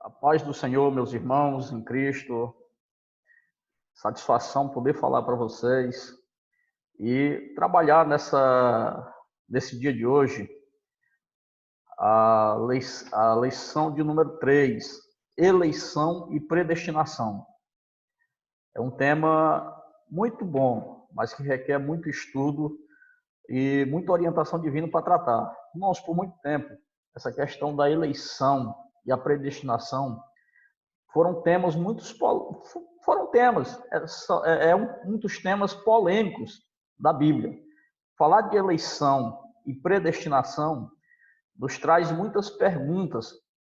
A paz do Senhor, meus irmãos em Cristo, satisfação poder falar para vocês e trabalhar nesse dia de hoje, a lição de número 3, eleição e predestinação. É um tema muito bom, mas que requer muito estudo e muita orientação divina para tratar. Irmãos, por muito tempo, essa questão da eleição e a predestinação foram temas um dos temas polêmicos da Bíblia. Falar de eleição e predestinação nos traz muitas perguntas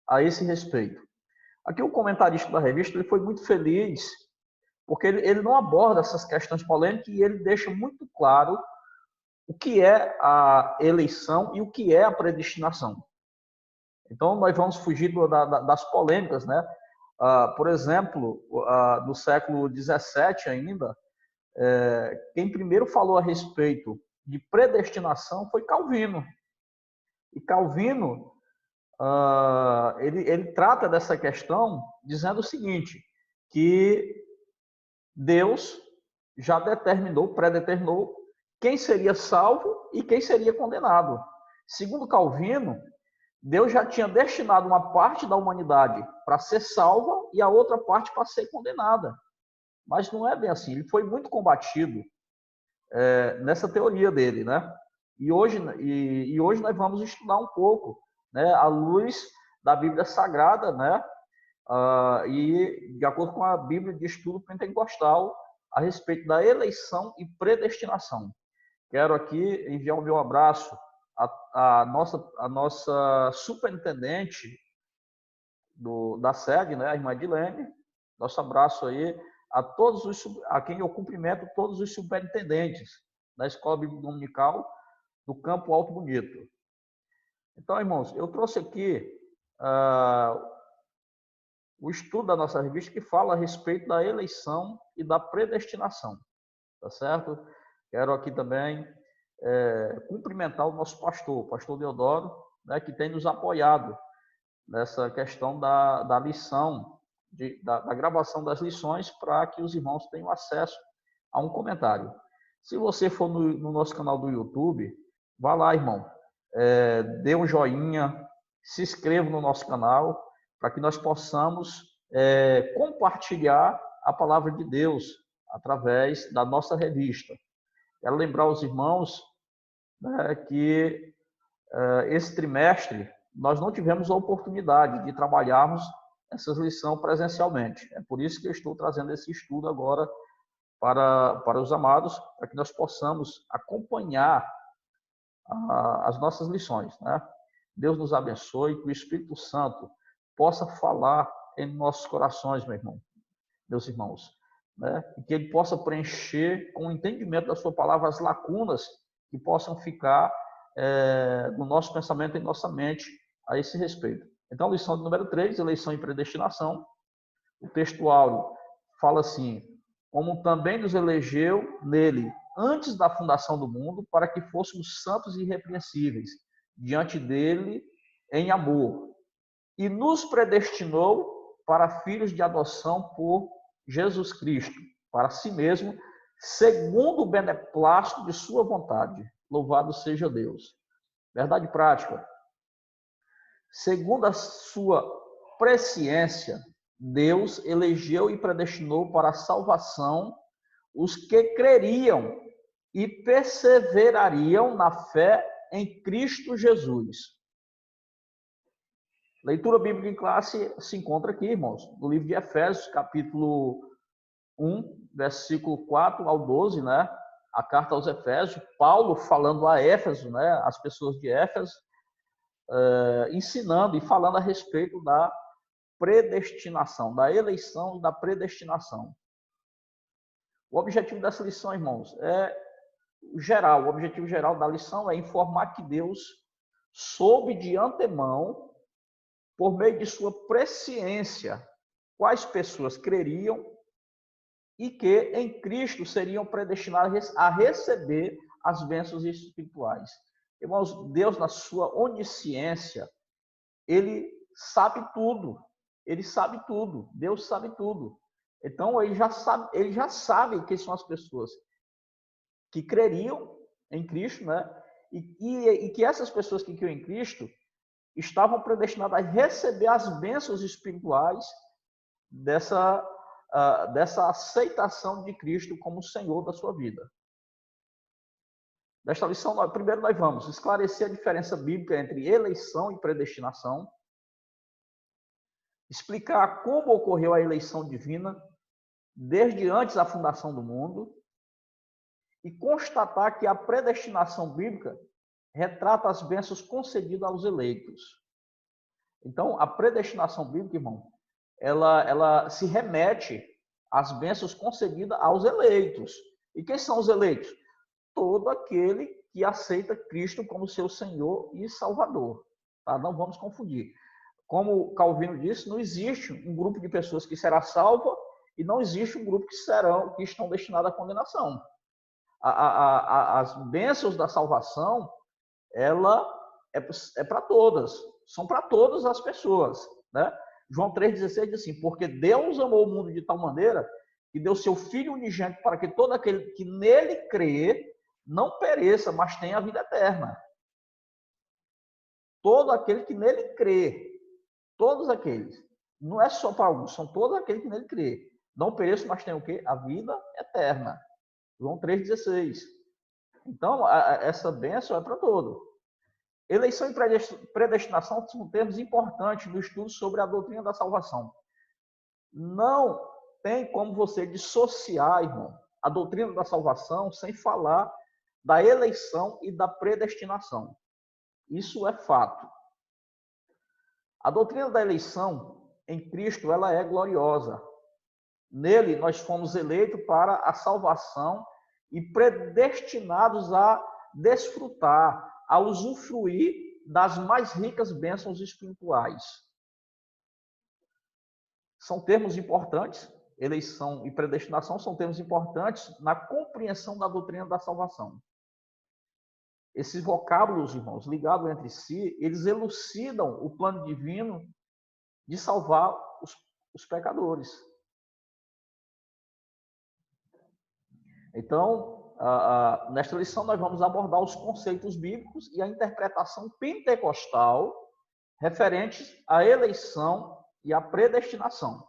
a esse respeito. Aqui o comentarista da revista ele foi muito feliz, porque ele não aborda essas questões polêmicas e ele deixa muito claro o que é a eleição e o que é a predestinação. Então, nós vamos fugir das polêmicas, né? Por exemplo, no século XVII ainda, quem primeiro falou a respeito de predestinação foi Calvino. E Calvino, ele trata dessa questão dizendo o seguinte, que Deus já predeterminou quem seria salvo e quem seria condenado. Segundo Calvino, Deus já tinha destinado uma parte da humanidade para ser salva e a outra parte para ser condenada. Mas não é bem assim. Ele foi muito combatido nessa teoria dele, né? E hoje nós vamos estudar um pouco, né, à luz da Bíblia Sagrada, né? E de acordo com a Bíblia de Estudo Pentecostal a respeito da eleição e predestinação. Quero aqui enviar o meu abraço à nossa superintendente da sede, né, a irmã Edilene. Nosso abraço aí a quem eu cumprimento todos os superintendentes da Escola Bíblica Dominical do Campo Alto Bonito. Então, irmãos, eu trouxe aqui o estudo da nossa revista que fala a respeito da eleição e da predestinação, tá certo? Quero aqui também cumprimentar o nosso pastor, o pastor Deodoro, né, que tem nos apoiado nessa questão da lição, da gravação das lições, para que os irmãos tenham acesso a um comentário. Se você for no nosso canal do YouTube, vá lá, irmão, dê um joinha, se inscreva no nosso canal, para que nós possamos compartilhar a palavra de Deus através da nossa revista. Quero lembrar os irmãos, né, que esse trimestre nós não tivemos a oportunidade de trabalharmos essas lições presencialmente. É por isso que eu estou trazendo esse estudo agora para os amados, para que nós possamos acompanhar as nossas lições, né? Deus nos abençoe, que o Espírito Santo possa falar em nossos corações, meus irmãos, né? E que ele possa preencher com o entendimento da sua palavra as lacunas que possam ficar no nosso pensamento e nossa mente a esse respeito. Então, lição de número 3, eleição e predestinação. O texto áureo fala assim: como também nos elegeu nele antes da fundação do mundo, para que fôssemos santos e irrepreensíveis diante dele em amor, e nos predestinou para filhos de adoção por Jesus Cristo, para si mesmo, segundo o beneplácito de sua vontade. Louvado seja Deus. Verdade prática. Segundo a sua presciência, Deus elegeu e predestinou para a salvação os que creriam e perseverariam na fé em Cristo Jesus. Leitura bíblica em classe se encontra aqui, irmãos, no livro de Efésios, capítulo 1, versículo 4 ao 12, né? A carta aos Efésios, Paulo falando a Éfeso, né? As pessoas de Éfeso, ensinando e falando a respeito da predestinação, da eleição e da predestinação. O objetivo dessa lição, irmãos, o objetivo geral da lição é informar que Deus soube de antemão, por meio de sua presciência, quais pessoas creriam e que em Cristo seriam predestinadas a receber as bênçãos espirituais. Irmãos, Deus, na sua onisciência, ele sabe tudo. Ele sabe tudo, Deus sabe tudo. Então, ele já sabe quem são as pessoas que creriam em Cristo, né? E que essas pessoas que criam em Cristo estavam predestinadas a receber as bênçãos espirituais dessa aceitação de Cristo como Senhor da sua vida. Nesta lição, primeiro nós vamos esclarecer a diferença bíblica entre eleição e predestinação, explicar como ocorreu a eleição divina desde antes da fundação do mundo e constatar que a predestinação bíblica retrata as bênçãos concedidas aos eleitos. Então, a predestinação bíblica, irmão, ela se remete às bênçãos concedidas aos eleitos. E quem são os eleitos? Todo aquele que aceita Cristo como seu Senhor e Salvador. Tá? Não vamos confundir. Como Calvino disse, não existe um grupo de pessoas que será salva e não existe um grupo que estão destinados à condenação. As bênçãos da salvação, ela é para todas, são para todas as pessoas, né? João 3,16 diz assim, porque Deus amou o mundo de tal maneira que deu seu Filho unigênito para que todo aquele que nele crê não pereça, mas tenha a vida eterna. Todo aquele que nele crê, todos aqueles, não é só para alguns, são todos aqueles que nele crê. Não pereça, mas tenha o quê? A vida eterna. João 3,16. Então, essa bênção é para todo. Eleição e predestinação são termos importantes no estudo sobre a doutrina da salvação. Não tem como você dissociar, irmão, a doutrina da salvação sem falar da eleição e da predestinação. Isso é fato. A doutrina da eleição em Cristo, ela é gloriosa. Nele, nós fomos eleitos para a salvação e predestinados a desfrutar, a usufruir das mais ricas bênçãos espirituais. São termos importantes, eleição e predestinação são termos importantes na compreensão da doutrina da salvação. Esses vocábulos, irmãos, ligados entre si, eles elucidam o plano divino de salvar os pecadores. Então, nesta lição, nós vamos abordar os conceitos bíblicos e a interpretação pentecostal referentes à eleição e à predestinação.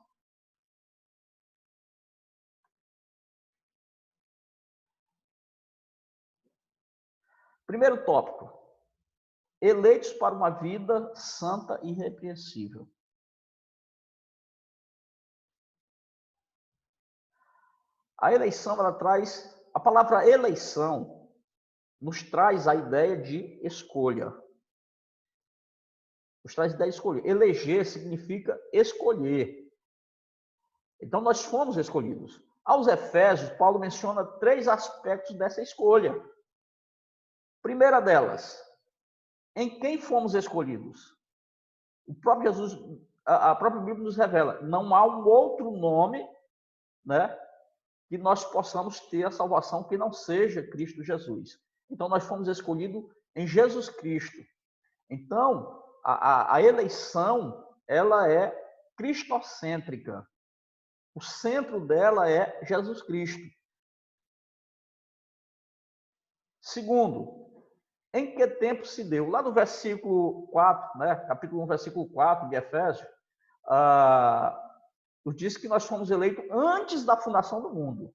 Primeiro tópico: eleitos para uma vida santa e irrepreensível. A eleição, a palavra eleição nos traz a ideia de escolha. Nos traz a ideia de escolher. Eleger significa escolher. Então, nós fomos escolhidos. Aos Efésios, Paulo menciona 3 aspectos dessa escolha. Primeira delas, em quem fomos escolhidos? O próprio Jesus, a própria Bíblia nos revela, não há um outro nome, né, que nós possamos ter a salvação que não seja Cristo Jesus. Então, nós fomos escolhidos em Jesus Cristo. Então, a eleição, ela é cristocêntrica. O centro dela é Jesus Cristo. Segundo, em que tempo se deu? Lá no versículo 4, né, capítulo 1, versículo 4 de Efésios, nos diz que nós fomos eleitos antes da fundação do mundo.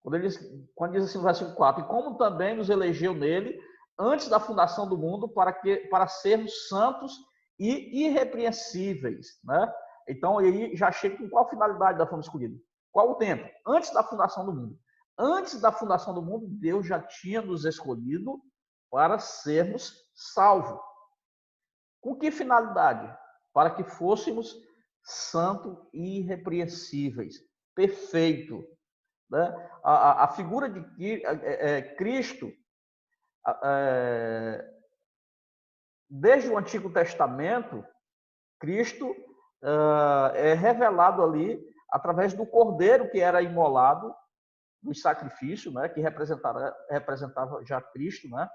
Quando diz assim no versículo 4, e como também nos elegeu nele antes da fundação do mundo para sermos santos e irrepreensíveis, né? Então, aí já chega com qual finalidade nós fomos escolhidos? Qual o tempo? Antes da fundação do mundo. Antes da fundação do mundo, Deus já tinha nos escolhido para sermos salvos. Com que finalidade? Para que fôssemos santos e irrepreensíveis, perfeito. Né? A figura de Cristo, desde o Antigo Testamento, Cristo é revelado ali através do cordeiro que era imolado no sacrifício, né, que representava já Cristo. Né?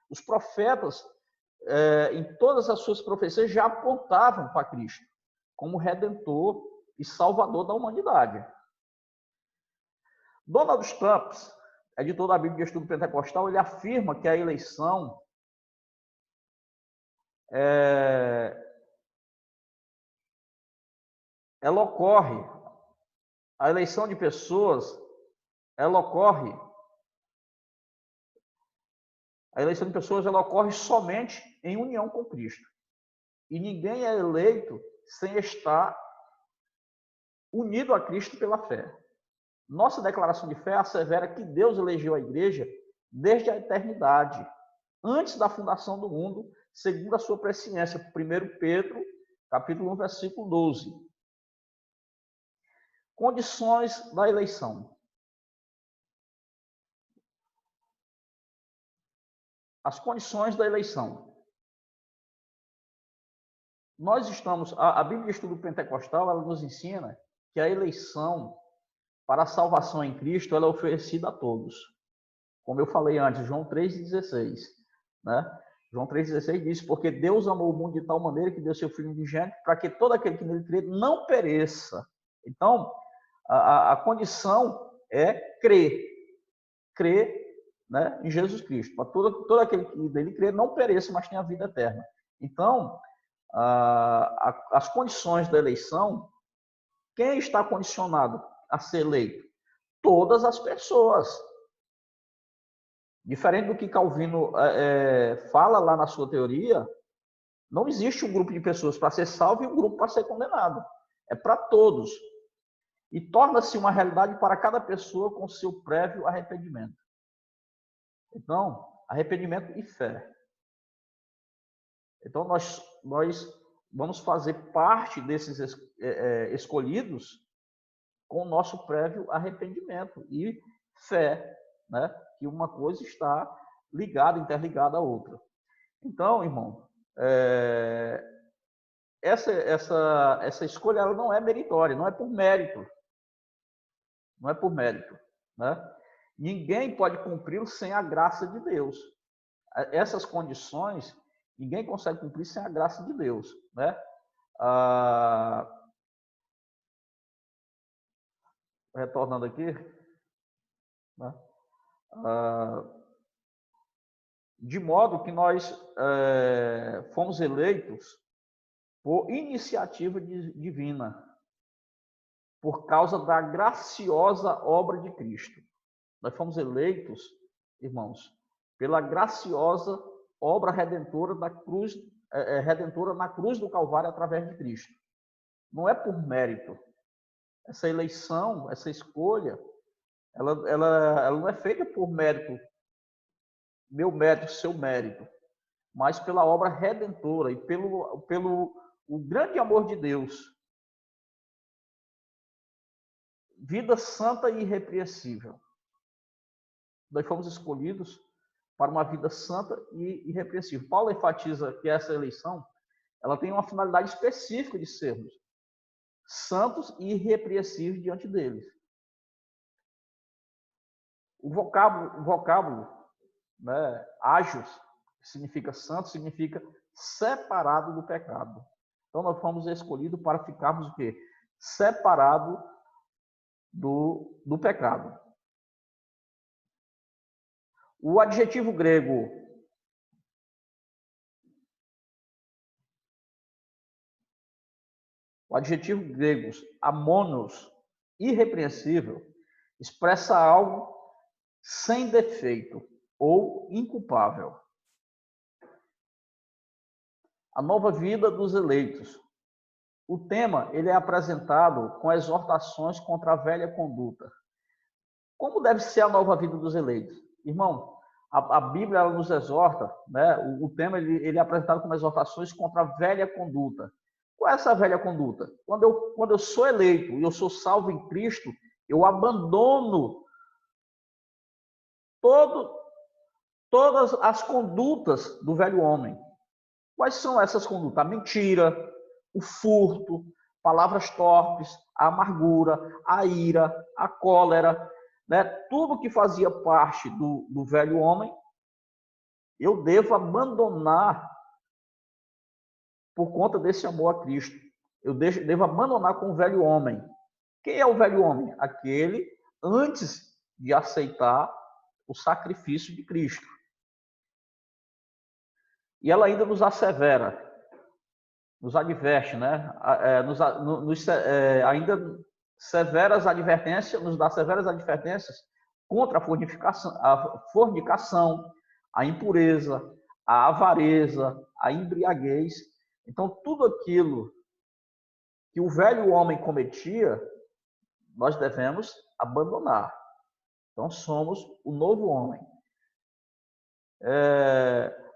Os profetas, em todas as suas profecias, já apontavam para Cristo. como redentor e salvador da humanidade. Donald Trump, editor da Bíblia de Estudo Pentecostal, ele afirma que a eleição ela ocorre, a eleição de pessoas, ela ocorre somente em união com Cristo. E ninguém é eleito sem estar unido a Cristo pela fé. Nossa declaração de fé assevera que Deus elegeu a igreja desde a eternidade, antes da fundação do mundo, segundo a sua presciência. 1 Pedro, capítulo 1, versículo 12. Condições da eleição. As condições da eleição. Nós estamos, a Bíblia de Estudo Pentecostal, ela nos ensina que a eleição para a salvação em Cristo, ela é oferecida a todos. Como eu falei antes, João 3,16, né? João 3,16 diz, porque Deus amou o mundo de tal maneira que deu seu Filho unigênito para que todo aquele que nele crê não pereça. Então, a condição é crer, né, em Jesus Cristo, para todo aquele que nele crê não pereça, mas tenha a vida eterna. Então, as condições da eleição, quem está condicionado a ser eleito? Todas as pessoas. Diferente do que Calvino fala lá na sua teoria, não existe um grupo de pessoas para ser salvo e um grupo para ser condenado. É para todos. E torna-se uma realidade para cada pessoa com seu prévio arrependimento. Então, arrependimento e fé. Então, nós vamos fazer parte desses escolhidos com o nosso prévio arrependimento e fé, né? Que uma coisa está ligada, interligada à outra. Então, irmão, essa escolha ela não é meritória, não é por mérito. Não é por mérito, né? Ninguém pode cumpri-lo sem a graça de Deus. Essas condições, ninguém consegue cumprir sem a graça de Deus, né? Retornando aqui, né? De modo que nós fomos eleitos por iniciativa divina, por causa da graciosa obra de Cristo. Nós fomos eleitos, irmãos, pela graciosa obra redentora da cruz, redentora na cruz do Calvário através de Cristo. Não é por mérito. Essa eleição, essa escolha, ela não é feita por mérito, meu mérito, seu mérito, mas pela obra redentora e pelo o grande amor de Deus. Vida santa e irrepreensível. Nós fomos escolhidos para uma vida santa e irrepreensível. Paulo enfatiza que essa eleição ela tem uma finalidade específica de sermos santos e irrepreensíveis diante deles. O vocábulo, né, ágios, que significa santo, significa separado do pecado. Então, nós fomos escolhidos para ficarmos o quê? Separado do pecado. O adjetivo grego amonos, irrepreensível, expressa algo sem defeito ou inculpável. A nova vida dos eleitos. O tema ele é apresentado com exortações contra a velha conduta. Como deve ser a nova vida dos eleitos? Irmão, a Bíblia ela nos exorta, né? O tema ele é apresentado como exortações contra a velha conduta. Qual é essa velha conduta? Quando eu sou eleito e eu sou salvo em Cristo, eu abandono todas as condutas do velho homem. Quais são essas condutas? A mentira, o furto, palavras torpes, a amargura, a ira, a cólera, né? Tudo que fazia parte do velho homem, eu devo abandonar por conta desse amor a Cristo. Eu devo abandonar com o velho homem. Quem é o velho homem? Aquele antes de aceitar o sacrifício de Cristo. E ela ainda nos assevera, nos adverte, né? Ainda severas advertências, nos dá severas advertências contra a fornicação, a impureza, a avareza, a embriaguez. Então, tudo aquilo que o velho homem cometia, nós devemos abandonar. Então, somos o novo homem.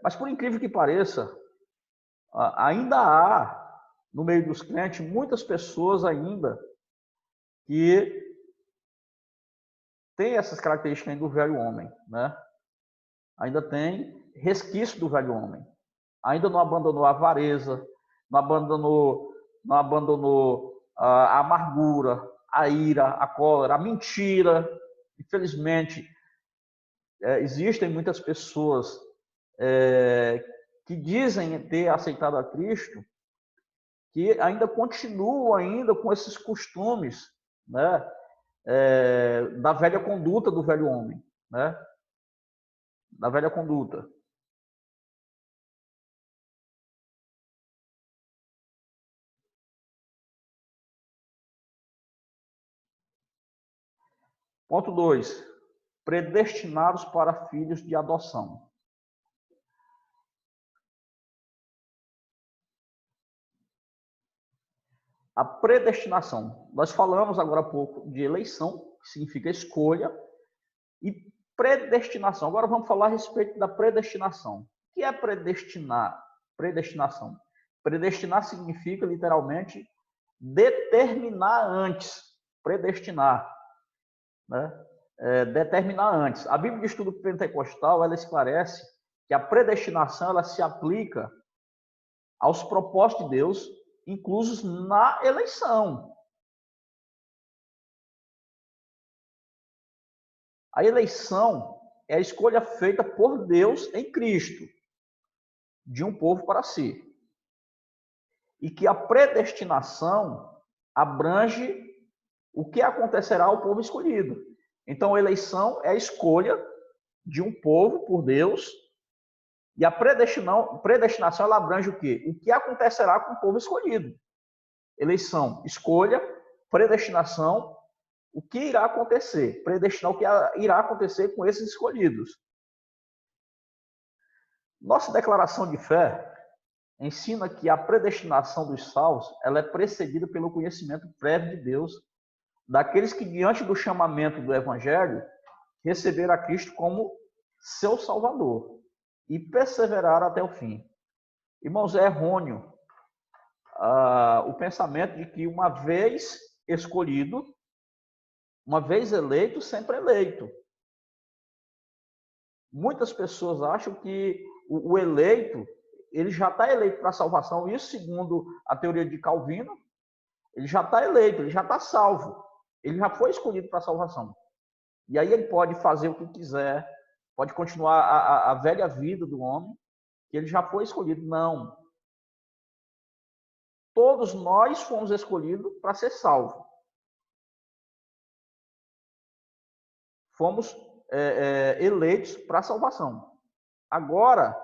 Mas, por incrível que pareça, ainda há, no meio dos crentes, muitas pessoas ainda que têm essas características do velho homem, né? Ainda tem resquício do velho homem. Ainda não abandonou a avareza, não abandonou a amargura, a ira, a cólera, a mentira. Infelizmente, existem muitas pessoas que dizem ter aceitado a Cristo, que ainda continuam ainda com esses costumes, né, da velha conduta do velho homem, né, da velha conduta. Ponto 2. Predestinados para filhos de adoção. A predestinação. Nós falamos agora há pouco de eleição, que significa escolha, e predestinação. Agora vamos falar a respeito da predestinação. O que é predestinação? Predestinar significa, literalmente, determinar antes. Predestinar. Né? Determinar antes. A Bíblia de Estudo Pentecostal, ela esclarece que a predestinação ela se aplica aos propósitos de Deus, inclusos na eleição. A eleição é a escolha feita por Deus em Cristo, de um povo para si. E que a predestinação abrange o que acontecerá ao povo escolhido. Então, a eleição é a escolha de um povo por Deus, e a predestinação ela abrange o quê? O que acontecerá com o povo escolhido. Eleição, escolha, predestinação, o que irá acontecer. Predestinar o que irá acontecer com esses escolhidos. Nossa declaração de fé ensina que a predestinação dos salvos ela é precedida pelo conhecimento prévio de Deus daqueles que, diante do chamamento do Evangelho, receberam a Cristo como seu Salvador e perseveraram até o fim. Irmãos, é errôneo o pensamento de que uma vez escolhido, uma vez eleito, sempre eleito. Muitas pessoas acham que o eleito, ele já está eleito para a salvação. Isso, segundo a teoria de Calvino, ele já está eleito, ele já está salvo. Ele já foi escolhido para a salvação. E aí ele pode fazer o que quiser, pode continuar a velha vida do homem, que ele já foi escolhido. Não. Todos nós fomos escolhidos para ser salvos. Fomos eleitos para a salvação. Agora,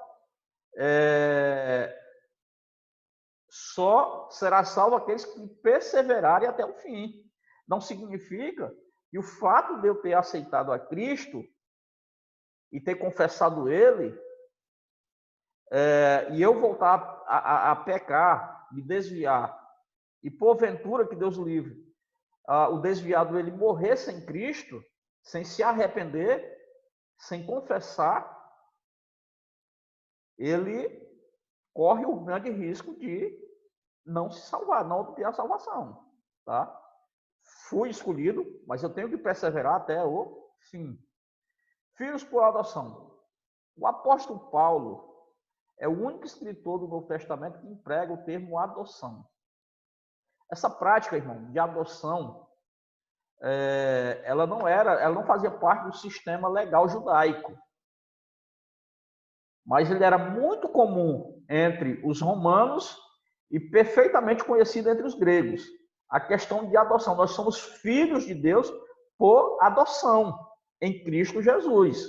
só será salvo aqueles que perseverarem até o fim. Não significa que o fato de eu ter aceitado a Cristo e ter confessado Ele, e eu voltar a pecar, me desviar, e porventura, que Deus livre, o desviado ele morrer sem Cristo, sem se arrepender, sem confessar, ele corre o grande risco de não se salvar, não obter a salvação. Tá? Fui escolhido, mas eu tenho que perseverar até o fim. Filhos por adoção. O apóstolo Paulo é o único escritor do Novo Testamento que emprega o termo adoção. Essa prática, irmão, de adoção, ela não fazia parte do sistema legal judaico. Mas ele era muito comum entre os romanos e perfeitamente conhecida entre os gregos. A questão de adoção. Nós somos filhos de Deus por adoção em Cristo Jesus.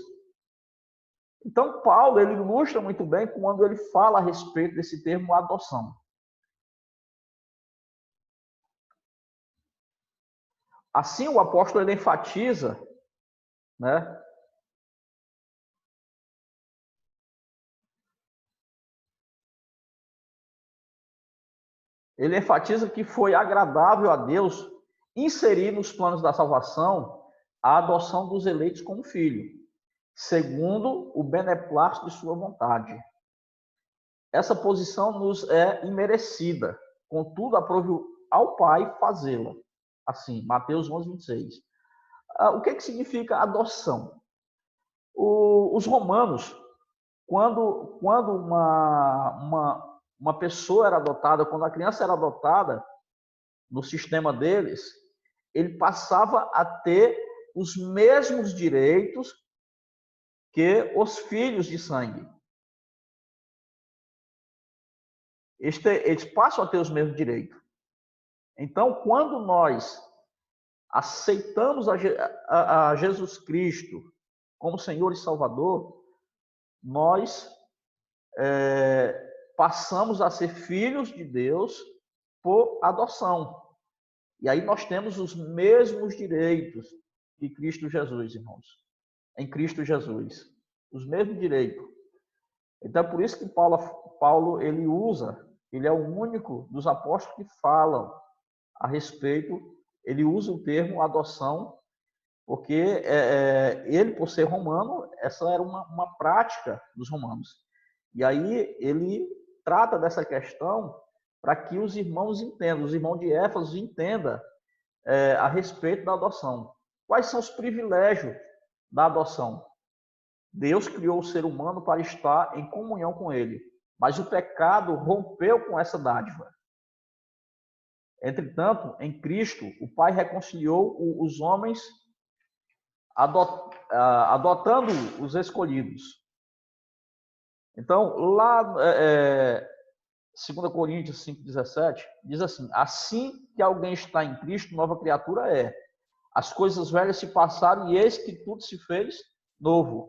Então, Paulo, ele ilustra muito bem quando ele fala a respeito desse termo adoção. Assim, o apóstolo ele enfatiza, né? Ele enfatiza que foi agradável a Deus inserir nos planos da salvação a adoção dos eleitos como filho, segundo o beneplácito de sua vontade. Essa posição nos é imerecida, contudo, aprove ao Pai fazê-la. Assim, Mateus 11:26. O que significa adoção? Os romanos, quando uma pessoa era adotada, quando a criança era adotada, no sistema deles, ele passava a ter os mesmos direitos que os filhos de sangue. Eles passam a ter os mesmos direitos. Então, quando nós aceitamos a Jesus Cristo como Senhor e Salvador, nós passamos a ser filhos de Deus por adoção. E aí nós temos os mesmos direitos que Cristo Jesus, irmãos. Em Cristo Jesus. Os mesmos direitos. Então, é por isso que Paulo ele usa, ele é o único dos apóstolos que falam a respeito, ele usa o termo adoção, porque ele, por ser romano, essa era uma prática dos romanos. E aí ele trata dessa questão para que os irmãos entendam, os irmãos de Éfeso entendam a respeito da adoção. Quais são os privilégios da adoção? Deus criou o ser humano para estar em comunhão com ele, mas o pecado rompeu com essa dádiva. Entretanto, em Cristo, o Pai reconciliou os homens adotando os escolhidos. Então, lá 2 Coríntios 5,17, diz assim: assim que alguém está em Cristo, nova criatura é. As coisas velhas se passaram e eis que tudo se fez novo.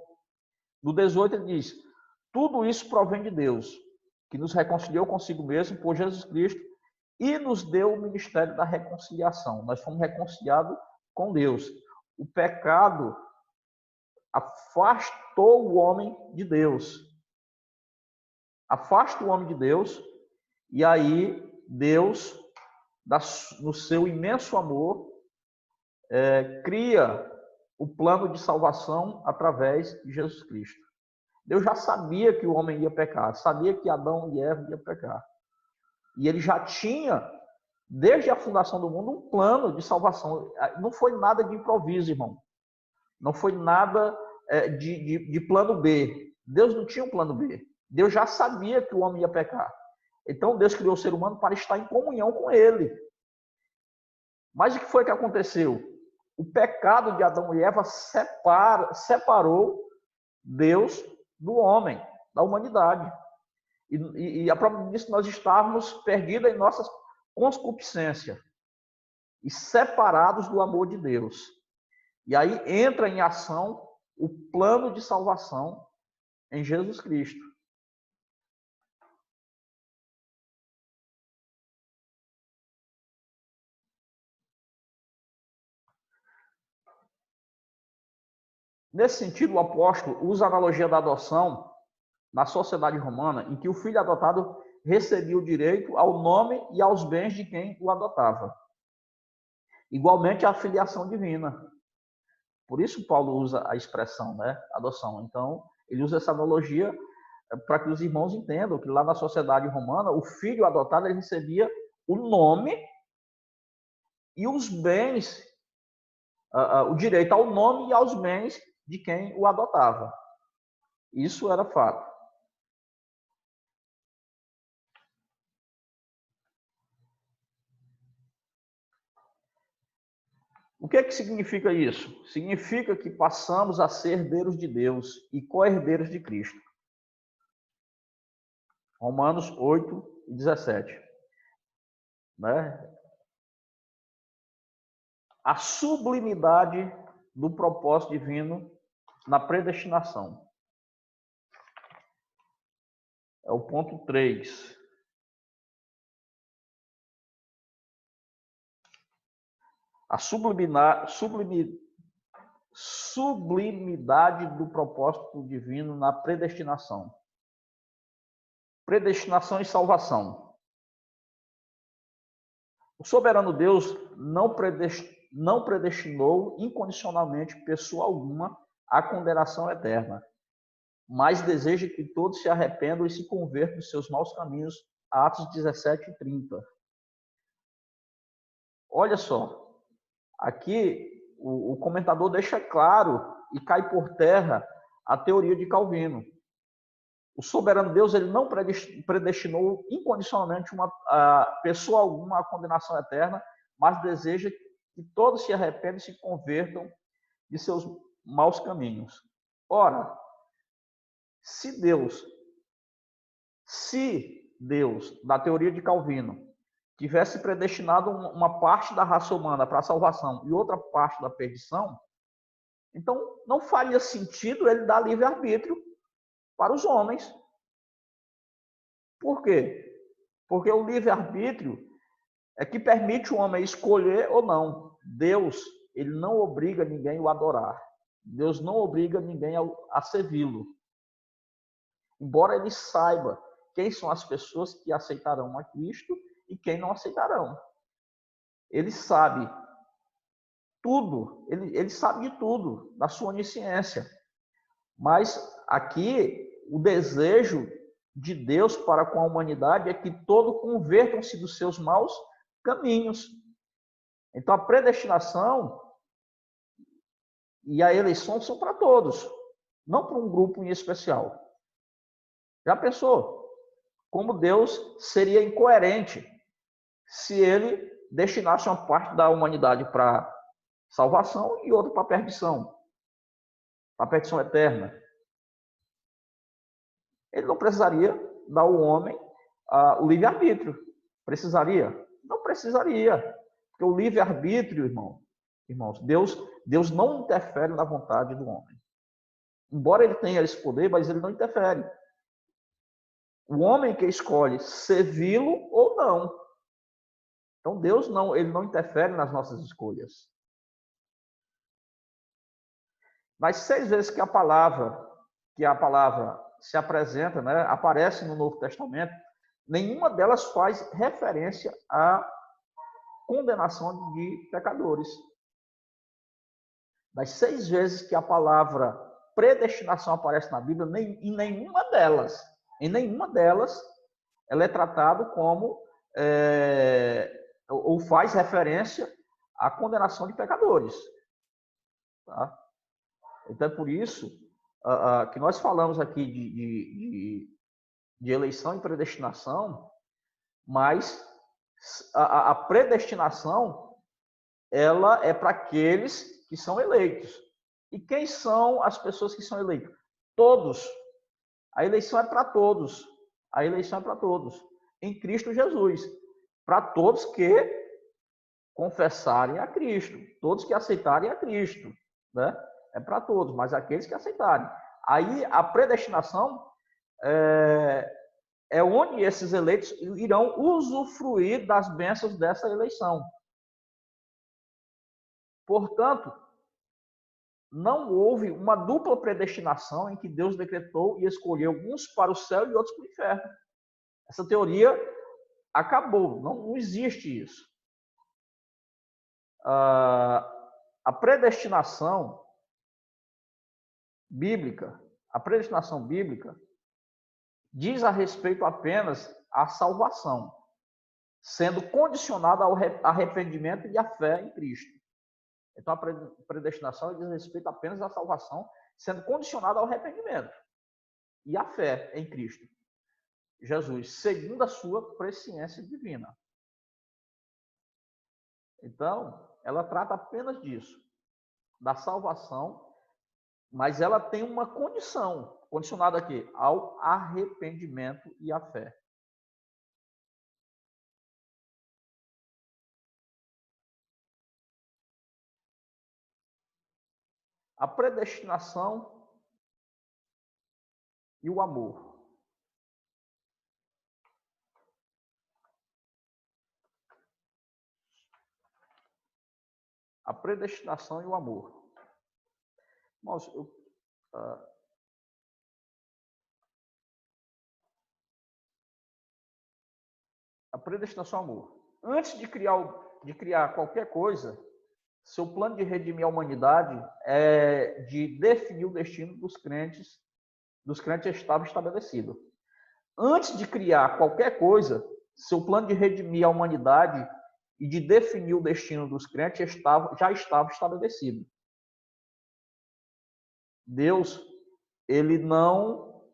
No 18 ele diz: tudo isso provém de Deus, que nos reconciliou consigo mesmo por Jesus Cristo e nos deu o ministério da reconciliação. Nós fomos reconciliados com Deus. O pecado afastou o homem de Deus. Afasta o homem de Deus, e aí Deus, no seu imenso amor, cria o plano de salvação através de Jesus Cristo. Deus já sabia que o homem ia pecar, sabia que Adão e Eva iam pecar. E ele já tinha, desde a fundação do mundo, um plano de salvação. Não foi nada de improviso, irmão. Não foi nada de plano B. Deus não tinha um plano B. Deus já sabia que o homem ia pecar. Então, Deus criou o ser humano para estar em comunhão com ele. Mas o que foi que aconteceu? O pecado de Adão e Eva separou Deus do homem, da humanidade. E a prova disso, nós estávamos perdidos em nossa concupiscência e separados do amor de Deus. E aí entra em ação o plano de salvação em Jesus Cristo. Nesse sentido, o apóstolo usa a analogia da adoção na sociedade romana, em que o filho adotado recebia o direito ao nome e aos bens de quem o adotava. Igualmente, a filiação divina. Por isso, Paulo usa a expressão, adoção. Então, ele usa essa analogia para que os irmãos entendam que lá na sociedade romana, o filho adotado ele recebia o nome e os bens, o direito ao nome e aos bens de quem o adotava. Isso era fato. O que significa isso? Significa que passamos a ser herdeiros de Deus e co-herdeiros de Cristo. Romanos 8:17. né? A sublimidade do propósito divino na predestinação. É o ponto 3. A sublimidade do propósito divino na predestinação. Predestinação e salvação. O soberano Deus não predestinou incondicionalmente pessoa alguma à condenação eterna, mas deseja que todos se arrependam e se convertam dos seus maus caminhos. Atos 17 e 30. Olha só, aqui o comentador deixa claro e cai por terra a teoria de Calvino. O soberano Deus ele não predestinou incondicionalmente uma pessoa alguma à condenação eterna, mas deseja que todos se arrependam e se convertam de seus maus caminhos. Ora, se Deus, na teoria de Calvino, tivesse predestinado uma parte da raça humana para a salvação e outra parte da perdição, então não faria sentido ele dar livre-arbítrio para os homens. Por quê? Porque o livre-arbítrio é que permite o homem escolher ou não. Deus, ele não obriga ninguém a o adorar. Deus não obriga ninguém a servi-lo. Embora ele saiba quem são as pessoas que aceitarão a Cristo e quem não aceitarão. Ele sabe tudo, ele sabe de tudo, da sua onisciência. Mas aqui, o desejo de Deus para com a humanidade é que todos convertam-se dos seus maus caminhos. Então, a predestinação e a eleição são para todos, não para um grupo em especial. Já pensou? Como Deus seria incoerente se ele destinasse uma parte da humanidade para salvação e outra para perdição eterna. Ele não precisaria dar ao homem o livre-arbítrio. Precisaria? Não precisaria. Porque o livre-arbítrio, irmãos, Deus não interfere na vontade do homem. Embora ele tenha esse poder, mas ele não interfere. O homem que escolhe servi-lo ou não. Então Deus ele não interfere nas nossas escolhas. Nas 6 vezes que a palavra se apresenta, né, aparece no Novo Testamento, nenhuma delas faz referência à condenação de pecadores. Das 6 vezes que a palavra predestinação aparece na Bíblia, em nenhuma delas, ela é tratada como ou faz referência à condenação de pecadores. Tá? Então, é por isso que nós falamos aqui de eleição e predestinação, mas a predestinação ela é para aqueles que são eleitos. E quem são as pessoas que são eleitas? Todos. A eleição é para todos. A eleição é para todos. Em Cristo Jesus. Para todos que confessarem a Cristo. Todos que aceitarem a Cristo. Né? É para todos, mas aqueles que aceitarem. Aí a predestinação é onde esses eleitos irão usufruir das bênçãos dessa eleição. Portanto, não houve uma dupla predestinação em que Deus decretou e escolheu uns para o céu e outros para o inferno. Essa teoria acabou, não existe isso. A predestinação bíblica diz a respeito apenas à salvação, sendo condicionada ao arrependimento e à fé em Cristo. Então, a predestinação diz respeito apenas à salvação, sendo condicionada ao arrependimento e à fé em Cristo Jesus, segundo a sua presciência divina. Então, ela trata apenas disso, da salvação, mas ela tem uma condição, condicionada aqui, ao arrependimento e à fé. a predestinação e o amor. A predestinação e o amor. Irmãos, a predestinação e o amor. Antes de criar qualquer coisa, seu plano de redimir a humanidade é de definir o destino dos crentes estava estabelecido. Antes de criar qualquer coisa, seu plano de redimir a humanidade e de definir o destino dos crentes já estava estabelecido. Deus, ele não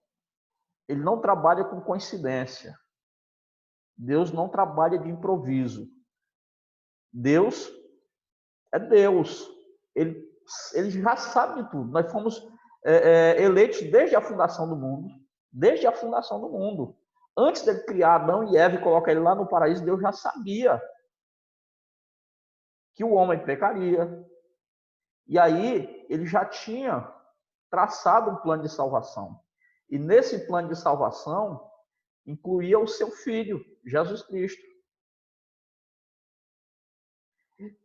trabalha com coincidência. Deus não trabalha de improviso. Deus é Deus. Ele já sabe de tudo. Nós fomos eleitos desde a fundação do mundo. Desde a fundação do mundo. Antes dele criar Adão e Eva e colocar ele lá no paraíso, Deus já sabia que o homem pecaria. E aí, ele já tinha traçado um plano de salvação. E nesse plano de salvação, incluía o seu filho, Jesus Cristo.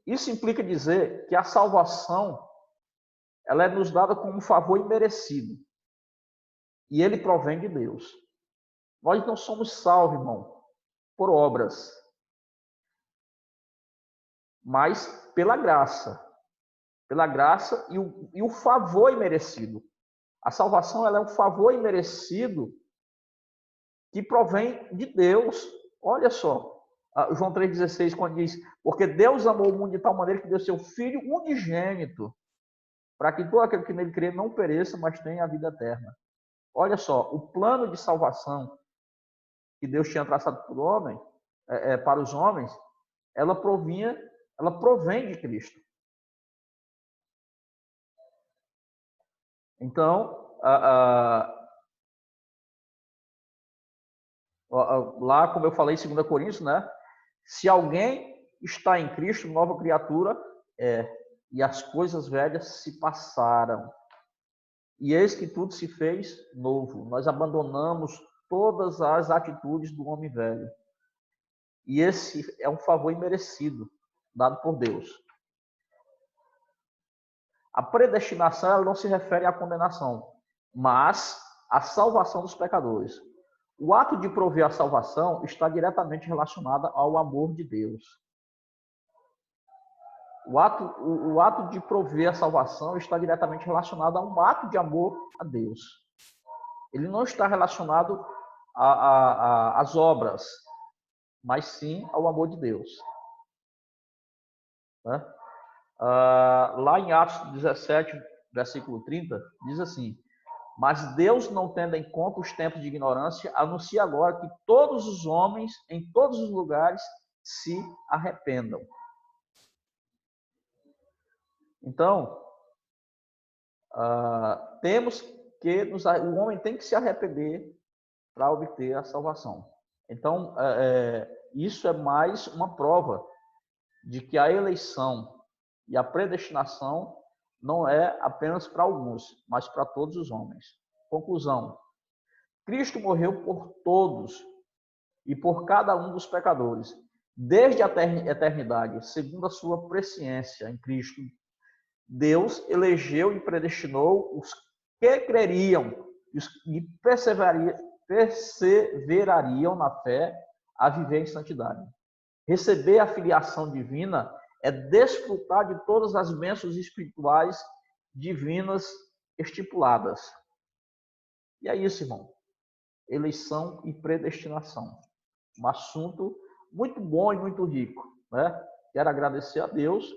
Isso implica dizer que a salvação ela é nos dada como um favor imerecido. E ele provém de Deus. Nós não somos salvos, irmão, por obras, mas pela graça. Pela graça e o favor imerecido. A salvação ela é um favor imerecido que provém de Deus. Olha só, João 3,16, quando diz: porque Deus amou o mundo de tal maneira que deu seu Filho unigênito, para que todo aquele que nele crê não pereça, mas tenha a vida eterna. Olha só, o plano de salvação que Deus tinha traçado para o homem, para os homens, ela provém de Cristo. Então, lá, como eu falei em 2 Coríntios, né? Se alguém está em Cristo, nova criatura e as coisas velhas se passaram. E eis que tudo se fez novo. Nós abandonamos todas as atitudes do homem velho. E esse é um favor imerecido, dado por Deus. A predestinação ela não se refere à condenação, mas à salvação dos pecadores. O ato de prover a salvação está diretamente relacionado ao amor de Deus. O ato de prover a salvação está diretamente relacionado a um ato de amor a Deus. Ele não está relacionado às obras, mas sim ao amor de Deus. Né? Lá em Atos 17, versículo 30, diz assim: mas Deus, não tendo em conta os tempos de ignorância, anuncia agora que todos os homens, em todos os lugares, se arrependam. Então, o homem tem que se arrepender para obter a salvação. Então, isso é mais uma prova de que a eleição e a predestinação não é apenas para alguns, mas para todos os homens. Conclusão: Cristo morreu por todos e por cada um dos pecadores, desde a eternidade, segundo a sua presciência em Cristo. Deus elegeu e predestinou os que creriam e perseverariam na fé a viver em santidade. Receber a filiação divina é desfrutar de todas as bênçãos espirituais divinas estipuladas. E é isso, irmão. Eleição e predestinação. Um assunto muito bom e muito rico, né? Quero agradecer a Deus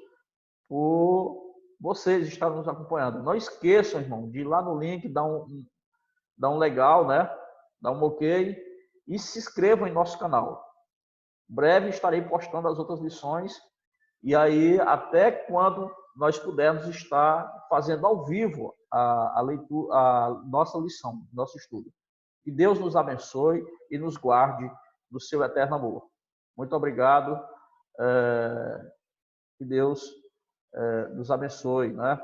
por vocês estarem nos acompanhando. Não esqueçam, irmão, de ir lá no link, dar um legal, né? Dar um ok e se inscrevam em nosso canal. Breve estarei postando as outras lições e aí até quando nós pudermos estar fazendo ao vivo a leitura, a nossa lição, nosso estudo. Que Deus nos abençoe e nos guarde do seu eterno amor. Muito obrigado. Que Deus nos abençoe, né?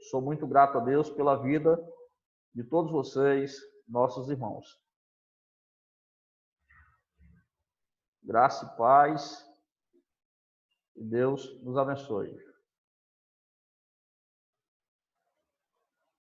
Sou muito grato a Deus pela vida de todos vocês, nossos irmãos. Graça e paz. E Deus nos abençoe.